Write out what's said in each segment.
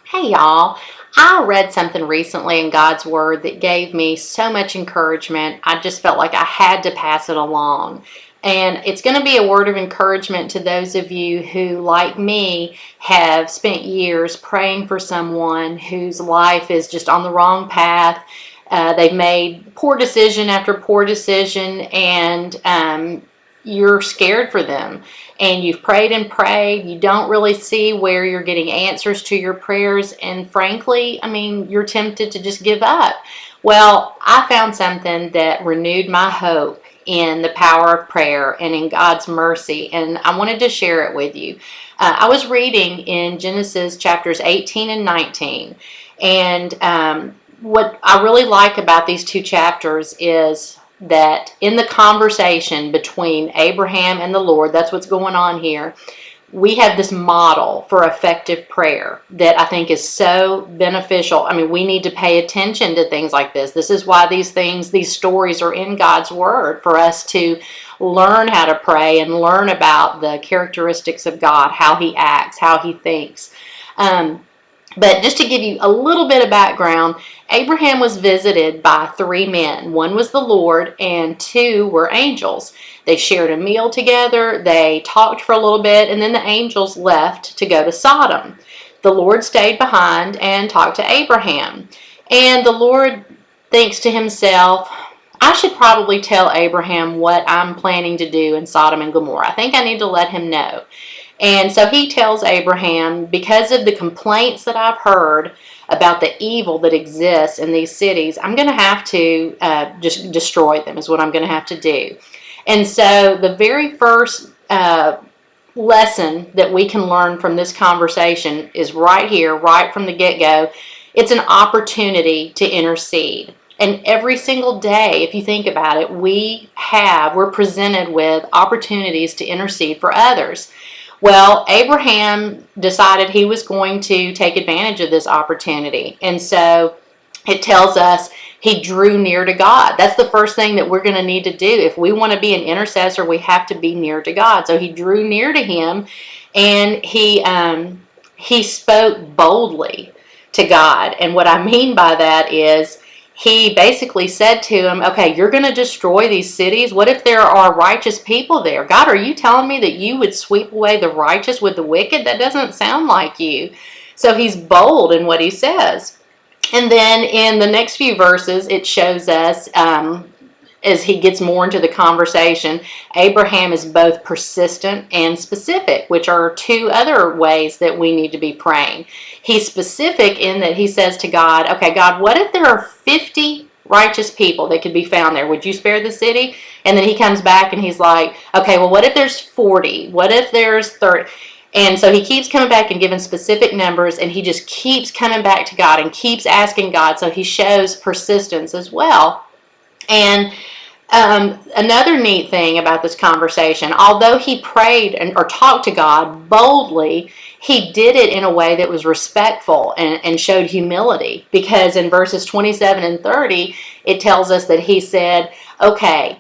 Hey y'all, I read something recently in God's Word that gave me so much encouragement. I just felt like I had to pass it along. And it's going to be a word of encouragement to those of you who, like me, have spent years praying for someone whose life is just on the wrong path. They've made poor decision after poor decision, and you're scared for them, and you've prayed and prayed. You don't really see where you're getting answers to your prayers, and frankly, you're tempted to just give up. Well, I found something that renewed my hope in the power of prayer and in God's mercy, and I wanted to share it with you. I was reading in Genesis chapters 18 and 19, and what I really like about these two chapters is that in the conversation between Abraham and the Lord, that's what's going on here, we have this model for effective prayer that I think is so beneficial. We need to pay attention to things like this. This is why these stories are in God's Word, for us to learn how to pray and learn about the characteristics of God, how He acts, how He thinks. But just to give you a little bit of background, Abraham was visited by three men. One was the Lord, and two were angels. They shared a meal together, they talked for a little bit, and then the angels left to go to Sodom. The Lord stayed behind and talked to Abraham. And the Lord thinks to himself, I should probably tell Abraham what I'm planning to do in Sodom and Gomorrah. I think I need to let him know. And so he tells Abraham, because of the complaints that I've heard about the evil that exists in these cities, I'm going to have to just destroy them, is what I'm going to have to do. And so the very first lesson that we can learn from this conversation is right here, right from the get-go. It's an opportunity to intercede. And every single day, if you think about it, we're presented with opportunities to intercede for others. Well, Abraham decided he was going to take advantage of this opportunity. And so it tells us he drew near to God. That's the first thing that we're going to need to do. If we want to be an intercessor, we have to be near to God. So he drew near to him, and he spoke boldly to God. And what I mean by that is, he basically said to him, okay, you're going to destroy these cities. What if there are righteous people there? God, are you telling me that you would sweep away the righteous with the wicked? That doesn't sound like you. So he's bold in what he says. And then in the next few verses, it shows us, as he gets more into the conversation, Abraham is both persistent and specific, which are two other ways that we need to be praying. He's specific in that he says to God, okay, God, what if there are 50 righteous people that could be found there? Would you spare the city? And then he comes back and he's like, okay, well, what if there's 40? What if there's 30? And so he keeps coming back and giving specific numbers, and he just keeps coming back to God and keeps asking God. So he shows persistence as well. And another neat thing about this conversation, although he prayed or talked to God boldly, he did it in a way that was respectful and showed humility. Because in verses 27 and 30, it tells us that he said, okay,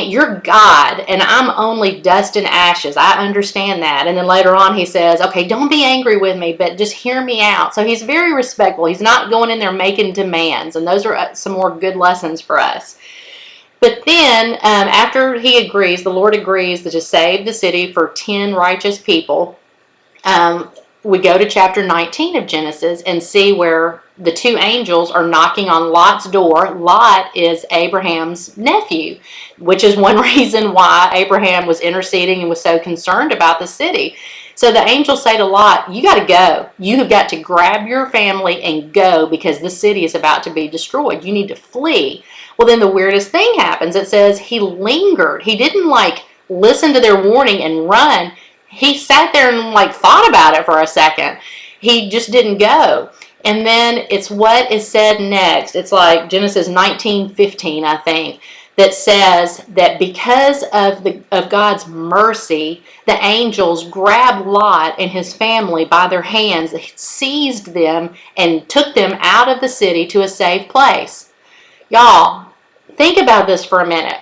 you're God, and I'm only dust and ashes. I understand that. And then later on he says, okay, don't be angry with me, but just hear me out. So he's very respectful. He's not going in there making demands, and those are some more good lessons for us. But then, after he agrees, the Lord agrees to save the city for 10 righteous people, we go to chapter 19 of Genesis and see where the two angels are knocking on Lot's door. Lot is Abraham's nephew, which is one reason why Abraham was interceding and was so concerned about the city. So the angels say to Lot, you got to go. You have got to grab your family and go, because the city is about to be destroyed. You need to flee. Well, then the weirdest thing happens. It says he lingered. He didn't listen to their warning and run. He sat there and thought about it for a second. He just didn't go. And then it's what is said next. It's like Genesis 19:15, I think, that says that because of God's mercy, the angels grabbed Lot and his family by their hands, seized them, and took them out of the city to a safe place. Y'all, think about this for a minute.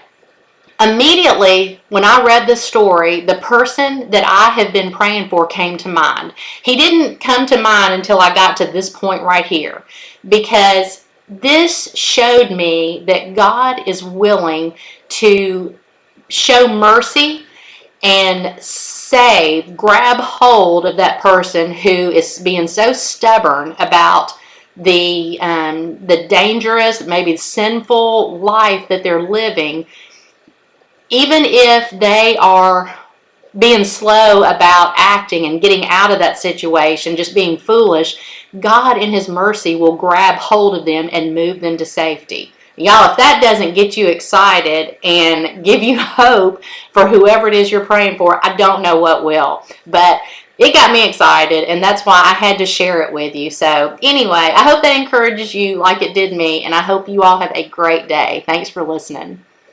Immediately, when I read the story, the person that I have been praying for came to mind. He didn't come to mind until I got to this point right here, because this showed me that God is willing to show mercy and grab hold of that person who is being so stubborn about the dangerous, maybe sinful life that they're living. Even if they are being slow about acting and getting out of that situation, just being foolish, God in His mercy will grab hold of them and move them to safety. Y'all, if that doesn't get you excited and give you hope for whoever it is you're praying for, I don't know what will. But it got me excited, and that's why I had to share it with you. So anyway, I hope that encourages you like it did me, and I hope you all have a great day. Thanks for listening.